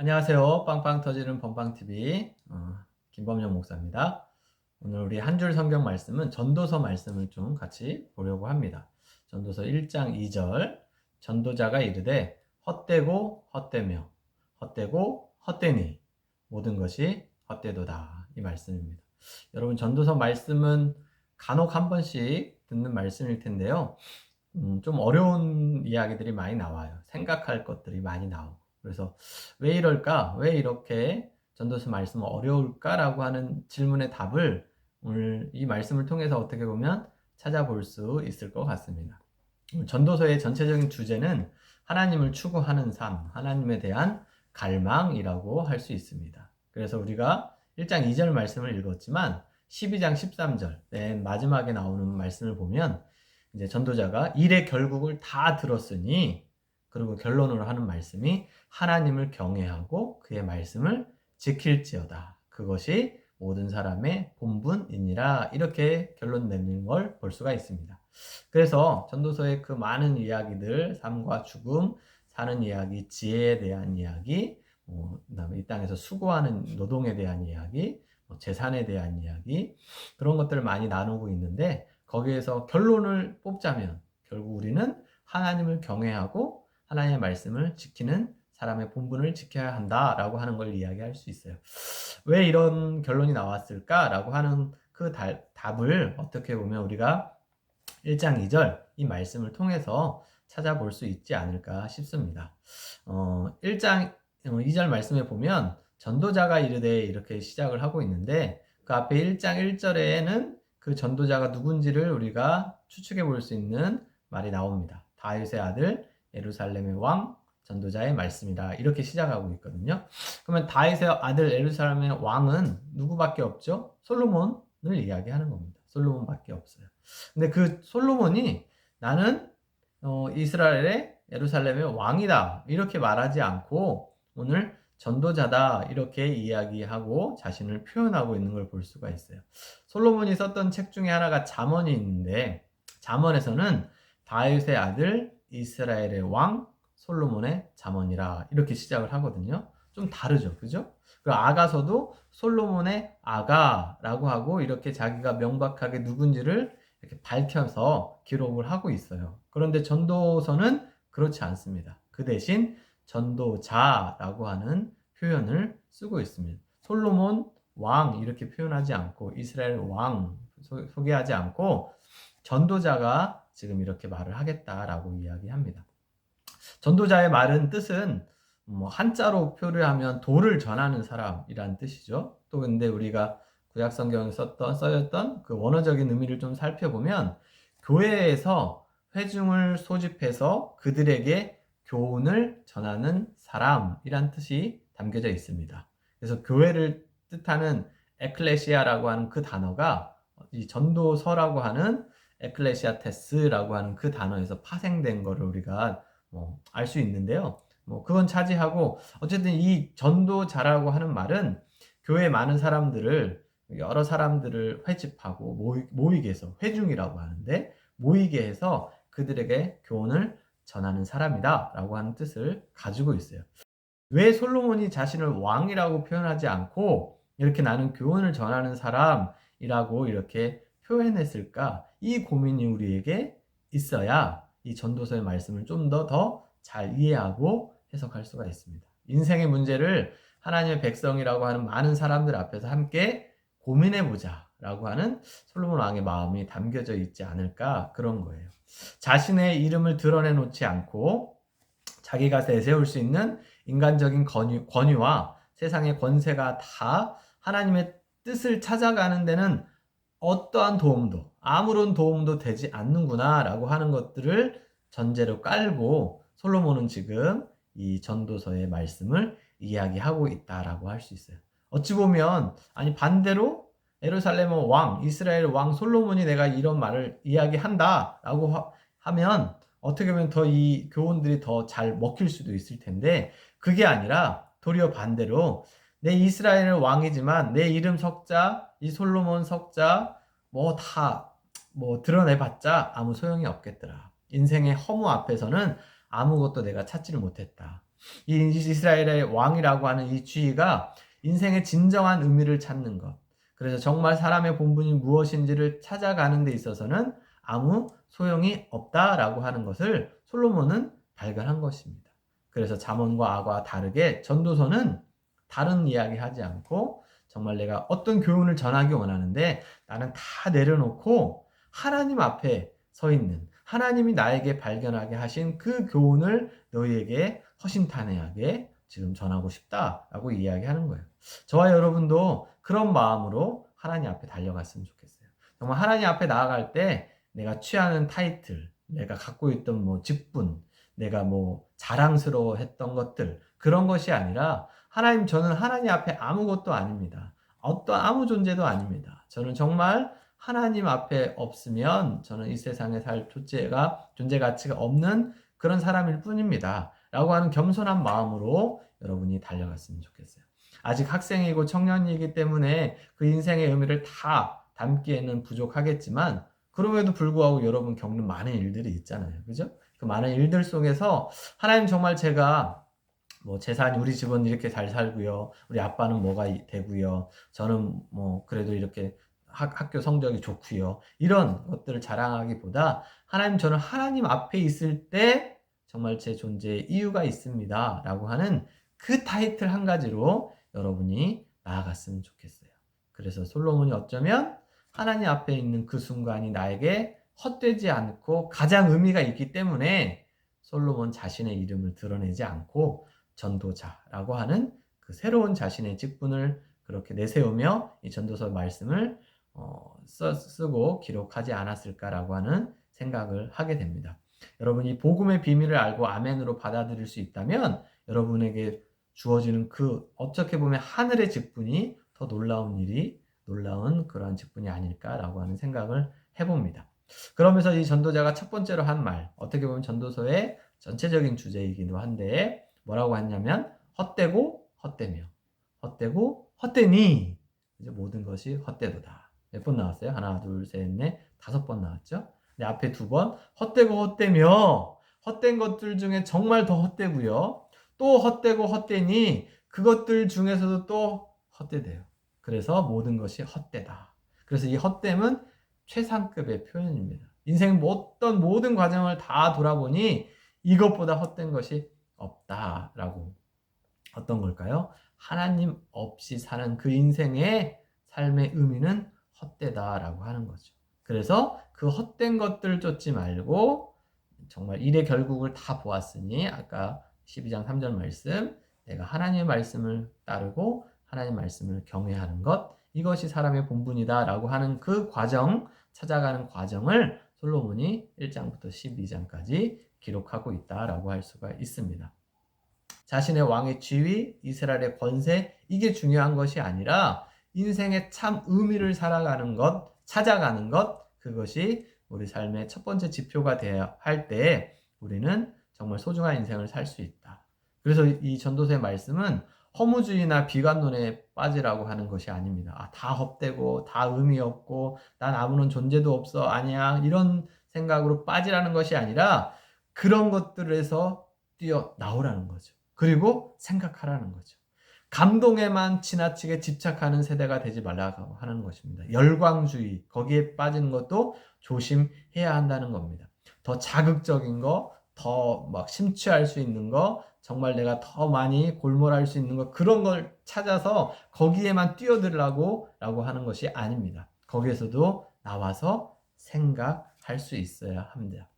안녕하세요. 빵빵 터지는 범빵TV 김범용 목사입니다. 오늘 우리 한 줄 성경 말씀은 전도서 말씀을 좀 같이 보려고 합니다. 전도서 1장 2절 전도자가 이르되 헛되고 헛되며 헛되고 헛되니 모든 것이 헛되도다 이 말씀입니다. 여러분 전도서 말씀은 간혹 한 번씩 듣는 말씀일 텐데요. 좀 어려운 이야기들이 많이 나와요. 생각할 것들이 많이 나오고. 그래서 왜 이럴까? 왜 이렇게 전도서 말씀은 어려울까라고 하는 질문의 답을 오늘 이 말씀을 통해서 어떻게 보면 찾아볼 수 있을 것 같습니다. 전도서의 전체적인 주제는 하나님을 추구하는 삶, 하나님에 대한 갈망이라고 할 수 있습니다. 그래서 우리가 1장 2절 말씀을 읽었지만 12장 13절 맨 마지막에 나오는 말씀을 보면 이제 전도자가 일의 결국을 다 들었으니 그리고 결론으로 하는 말씀이 하나님을 경외하고 그의 말씀을 지킬지어다. 그것이 모든 사람의 본분이니라. 이렇게 결론 내는 걸 볼 수가 있습니다. 그래서 전도서의 그 많은 이야기들, 삶과 죽음, 사는 이야기, 지혜에 대한 이야기, 그다음에 이 땅에서 수고하는 노동에 대한 이야기, 재산에 대한 이야기, 그런 것들을 많이 나누고 있는데 거기에서 결론을 뽑자면 결국 우리는 하나님을 경외하고 하나님의 말씀을 지키는 사람의 본분을 지켜야 한다라고 하는 걸 이야기할 수 있어요. 왜 이런 결론이 나왔을까라고 하는 그 답을 어떻게 보면 우리가 1장 2절 이 말씀을 통해서 찾아볼 수 있지 않을까 싶습니다. 1장 2절 말씀에 보면 전도자가 이르되 이렇게 시작을 하고 있는데 그 앞에 1장 1절에는 그 전도자가 누군지를 우리가 추측해 볼 수 있는 말이 나옵니다. 다윗의 아들 예루살렘의 왕 전도자의 말씀이다. 이렇게 시작하고 있거든요. 그러면 다윗의 아들 예루살렘의 왕은 누구밖에 없죠? 솔로몬을 이야기하는 겁니다. 솔로몬밖에 없어요. 근데 그 솔로몬이 나는 이스라엘의 예루살렘의 왕이다 이렇게 말하지 않고 오늘 전도자다 이렇게 이야기하고 자신을 표현하고 있는 걸 볼 수가 있어요. 솔로몬이 썼던 책 중에 하나가 잠언이 있는데 잠언에서는 다윗의 아들 이스라엘의 왕 솔로몬의 잠언이라 이렇게 시작을 하거든요. 좀 다르죠, 그죠? 그리고 아가서도 솔로몬의 아가라고 하고 이렇게 자기가 명백하게 누군지를 이렇게 밝혀서 기록을 하고 있어요. 그런데 전도서는 그렇지 않습니다. 그 대신 전도자라고 하는 표현을 쓰고 있습니다. 솔로몬 왕 이렇게 표현하지 않고 이스라엘 왕 소개하지 않고 전도자가 지금 이렇게 말을 하겠다라고 이야기합니다. 전도자의 말은 뜻은 한자로 표현하면 도를 전하는 사람이라는 뜻이죠. 또 근데 우리가 구약 성경에 써였던 그 원어적인 의미를 좀 살펴보면 교회에서 회중을 소집해서 그들에게 교훈을 전하는 사람이란 뜻이 담겨져 있습니다. 그래서 교회를 뜻하는 에클레시아라고 하는 그 단어가 이 전도서라고 하는 에클레시아테스라고 하는 그 단어에서 파생된 거를 우리가 알 수 있는데요. 그건 차지하고 어쨌든 이 전도자라고 하는 말은 교회 많은 사람들을 여러 사람들을 회집하고 모이게 해서 회중이라고 하는데 모이게 해서 그들에게 교훈을 전하는 사람이다 라고 하는 뜻을 가지고 있어요. 왜 솔로몬이 자신을 왕이라고 표현하지 않고 이렇게 나는 교훈을 전하는 사람이라고 이렇게 표현했을까? 이 고민이 우리에게 있어야 이 전도서의 말씀을 좀 더 잘 이해하고 해석할 수가 있습니다. 인생의 문제를 하나님의 백성이라고 하는 많은 사람들 앞에서 함께 고민해보자 라고 하는 솔로몬 왕의 마음이 담겨져 있지 않을까 그런 거예요. 자신의 이름을 드러내놓지 않고 자기가 내세울 수 있는 인간적인 권위와 세상의 권세가 다 하나님의 뜻을 찾아가는 데는 어떠한 도움도 아무런 도움도 되지 않는구나 라고 하는 것들을 전제로 깔고 솔로몬은 지금 이 전도서의 말씀을 이야기하고 있다라고 할 수 있어요. 어찌 보면 아니 반대로 예루살렘의 왕 이스라엘 왕 솔로몬이 내가 이런 말을 이야기한다라고 하면 어떻게 보면 더 이 교훈들이 더 잘 먹힐 수도 있을 텐데 그게 아니라 도리어 반대로 내 이스라엘의 왕이지만 내 이름 석자 이 솔로몬 석자 드러내봤자 아무 소용이 없겠더라. 인생의 허무 앞에서는 아무것도 내가 찾지를 못했다. 이 이스라엘의 왕이라고 하는 이 지위가 인생의 진정한 의미를 찾는 것. 그래서 정말 사람의 본분이 무엇인지를 찾아가는 데 있어서는 아무 소용이 없다라고 하는 것을 솔로몬은 발견한 것입니다. 그래서 잠언과 아과 다르게 전도서는 다른 이야기 하지 않고 정말 내가 어떤 교훈을 전하기 원하는데 나는 다 내려놓고 하나님 앞에 서 있는, 하나님이 나에게 발견하게 하신 그 교훈을 너희에게 허심탄회하게 지금 전하고 싶다라고 이야기하는 거예요. 저와 여러분도 그런 마음으로 하나님 앞에 달려갔으면 좋겠어요. 정말 하나님 앞에 나아갈 때 내가 취하는 타이틀, 내가 갖고 있던 직분, 내가 자랑스러워했던 것들, 그런 것이 아니라 하나님, 저는 하나님 앞에 아무것도 아닙니다. 어떤 아무 존재도 아닙니다. 저는 정말 하나님 앞에 없으면 저는 이 세상에 살 존재 가치가 없는 그런 사람일 뿐입니다. 라고 하는 겸손한 마음으로 여러분이 달려갔으면 좋겠어요. 아직 학생이고 청년이기 때문에 그 인생의 의미를 다 담기에는 부족하겠지만 그럼에도 불구하고 여러분 겪는 많은 일들이 있잖아요. 그죠? 그 많은 일들 속에서 하나님, 정말 제가 재산이, 우리 집은 이렇게 잘 살고요. 우리 아빠는 뭐가 되고요. 저는 그래도 이렇게 학교 성적이 좋고요. 이런 것들을 자랑하기보다 하나님, 저는 하나님 앞에 있을 때 정말 제 존재에 이유가 있습니다. 라고 하는 그 타이틀 한 가지로 여러분이 나아갔으면 좋겠어요. 그래서 솔로몬이 어쩌면 하나님 앞에 있는 그 순간이 나에게 헛되지 않고 가장 의미가 있기 때문에 솔로몬 자신의 이름을 드러내지 않고 전도자라고 하는 그 새로운 자신의 직분을 그렇게 내세우며 이 전도서 말씀을 쓰고 기록하지 않았을까라고 하는 생각을 하게 됩니다. 여러분이 복음의 비밀을 알고 아멘으로 받아들일 수 있다면 여러분에게 주어지는 그 어떻게 보면 하늘의 직분이 더 놀라운 그러한 직분이 아닐까라고 하는 생각을 해봅니다. 그러면서 이 전도자가 첫 번째로 한 말, 어떻게 보면 전도서의 전체적인 주제이기도 한데 뭐라고 했냐면 헛되고 헛되며, 헛되고 헛되니 이제 모든 것이 헛되도다. 몇 번 나왔어요? 하나, 둘, 셋, 넷, 5번 나왔죠? 근데 앞에 2번 헛되고 헛되며, 헛된 것들 중에 정말 더 헛되고요. 또 헛되고 헛되니 그것들 중에서도 또 헛되대요. 그래서 모든 것이 헛되다. 그래서 이 헛됨은 최상급의 표현입니다. 인생 어떤 모든 과정을 다 돌아보니 이것보다 헛된 것이 없다라고. 어떤 걸까요? 하나님 없이 사는 그 인생의 삶의 의미는 헛되다라고 하는 거죠. 그래서 그 헛된 것들을 쫓지 말고 정말 일의 결국을 다 보았으니 아까 12장 3절 말씀, 내가 하나님의 말씀을 따르고 하나님 말씀을 경외하는 것, 이것이 사람의 본분이다라고 하는 그 과정, 찾아가는 과정을 솔로몬이 1장부터 12장까지 기록하고 있다라고 할 수가 있습니다. 자신의 왕의 지위, 이스라엘의 권세, 이게 중요한 것이 아니라 인생의 참 의미를 살아가는 것, 찾아가는 것, 그것이 우리 삶의 첫 번째 지표가 되어야 할 때 우리는 정말 소중한 인생을 살 수 있다. 그래서 이 전도서의 말씀은 허무주의나 비관론에 빠지라고 하는 것이 아닙니다. 다 헛되고 다 의미 없고 난 아무런 존재도 없어, 아니야, 이런 생각으로 빠지라는 것이 아니라 그런 것들에서 뛰어나오라는 거죠. 그리고 생각하라는 거죠. 감동에만 지나치게 집착하는 세대가 되지 말라고 하는 것입니다. 열광주의, 거기에 빠지는 것도 조심해야 한다는 겁니다. 더 자극적인 거, 더 심취할 수 있는 거, 정말 내가 더 많이 골몰할 수 있는 거, 그런 걸 찾아서 거기에만 뛰어들라고 하는 것이 아닙니다. 거기에서도 나와서 생각할 수 있어야 합니다.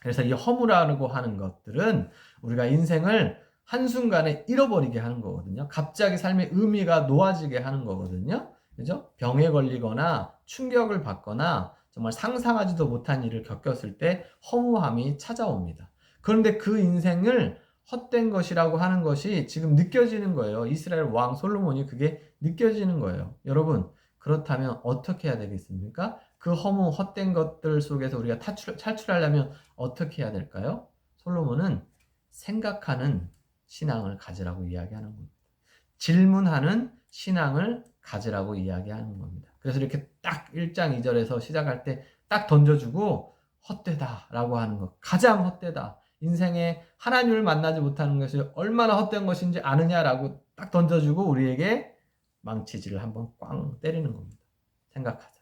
그래서 이 허무라고 하는 것들은 우리가 인생을 한순간에 잃어버리게 하는 거거든요. 갑자기 삶의 의미가 놓아지게 하는 거거든요. 그죠? 병에 걸리거나 충격을 받거나 정말 상상하지도 못한 일을 겪었을 때 허무함이 찾아옵니다. 그런데 그 인생을 헛된 것이라고 하는 것이 지금 느껴지는 거예요. 이스라엘 왕 솔로몬이 그게 느껴지는 거예요. 여러분, 그렇다면 어떻게 해야 되겠습니까? 그 허무 헛된 것들 속에서 우리가 탈출하려면 어떻게 해야 될까요? 솔로몬은 생각하는 신앙을 가지라고 이야기하는 겁니다. 질문하는 신앙을 가지라고 이야기하는 겁니다. 그래서 이렇게 딱 1장 2절에서 시작할 때 딱 던져주고 헛되다라고 하는 것, 가장 헛되다. 인생에 하나님을 만나지 못하는 것이 얼마나 헛된 것인지 아느냐라고 딱 던져주고 우리에게 망치질을 한번 꽝 때리는 겁니다. 생각하자.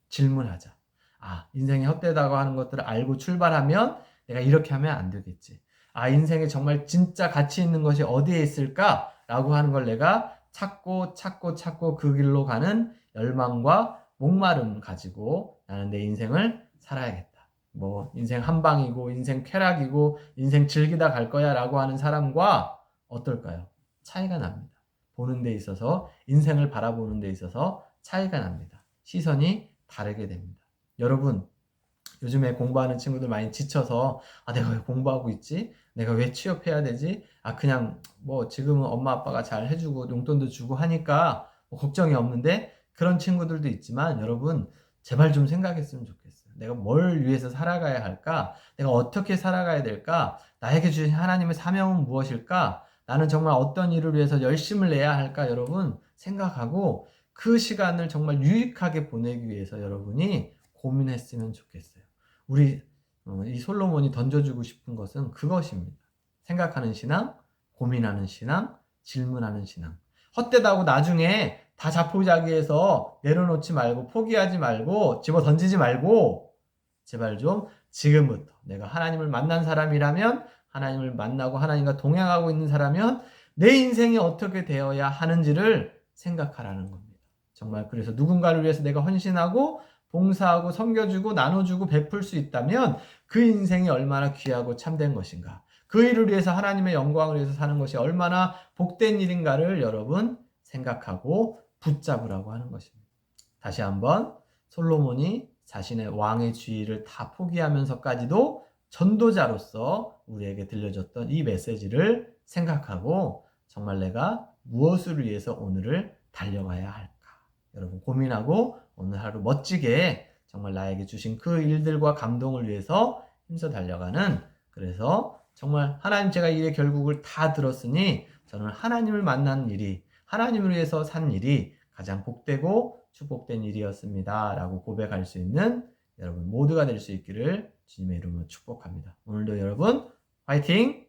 질문하자. 아, 인생이 헛되다고 하는 것들을 알고 출발하면 내가 이렇게 하면 안 되겠지. 아, 인생에 정말 진짜 가치 있는 것이 어디에 있을까? 라고 하는 걸 내가 찾고 그 길로 가는 열망과 목마름 가지고 나는 내 인생을 살아야겠다. 뭐 인생 한방이고 인생 쾌락이고 인생 즐기다 갈 거야 라고 하는 사람과 어떨까요? 차이가 납니다. 보는 데 있어서 인생을 바라보는 데 있어서 차이가 납니다. 시선이 다르게 됩니다. 여러분, 요즘에 공부하는 친구들 많이 지쳐서 아, 내가 왜 공부하고 있지? 내가 왜 취업해야 되지? 아, 그냥 뭐 지금은 엄마 아빠가 잘 해주고 용돈도 주고 하니까 뭐 걱정이 없는데, 그런 친구들도 있지만 여러분 제발 좀 생각했으면 좋겠어요. 내가 뭘 위해서 살아가야 할까? 내가 어떻게 살아가야 될까? 나에게 주신 하나님의 사명은 무엇일까? 나는 정말 어떤 일을 위해서 열심을 내야 할까? 여러분 생각하고 그 시간을 정말 유익하게 보내기 위해서 여러분이 고민했으면 좋겠어요. 우리 이 솔로몬이 던져주고 싶은 것은 그것입니다. 생각하는 신앙, 고민하는 신앙, 질문하는 신앙. 헛되다고 나중에 다 자포자기해서 내려놓지 말고 포기하지 말고 집어 던지지 말고 제발 좀 지금부터 내가 하나님을 만난 사람이라면, 하나님을 만나고 하나님과 동행하고 있는 사람이면 내 인생이 어떻게 되어야 하는지를 생각하라는 겁니다. 정말 그래서 누군가를 위해서 내가 헌신하고 봉사하고 섬겨주고 나눠주고 베풀 수 있다면 그 인생이 얼마나 귀하고 참된 것인가, 그 일을 위해서 하나님의 영광을 위해서 사는 것이 얼마나 복된 일인가를 여러분 생각하고 붙잡으라고 하는 것입니다. 다시 한번 솔로몬이 자신의 왕의 지위를 다 포기하면서까지도 전도자로서 우리에게 들려줬던 이 메시지를 생각하고 정말 내가 무엇을 위해서 오늘을 달려가야 할까? 여러분 고민하고 오늘 하루 멋지게 정말 나에게 주신 그 일들과 감동을 위해서 힘써 달려가는, 그래서 정말 하나님 제가 일의 결국을 다 들었으니 저는 하나님을 만난 일이, 하나님을 위해서 산 일이 가장 복되고 축복된 일이었습니다 라고 고백할 수 있는 여러분 모두가 될 수 있기를 주님의 이름으로 축복합니다. 오늘도 여러분 화이팅!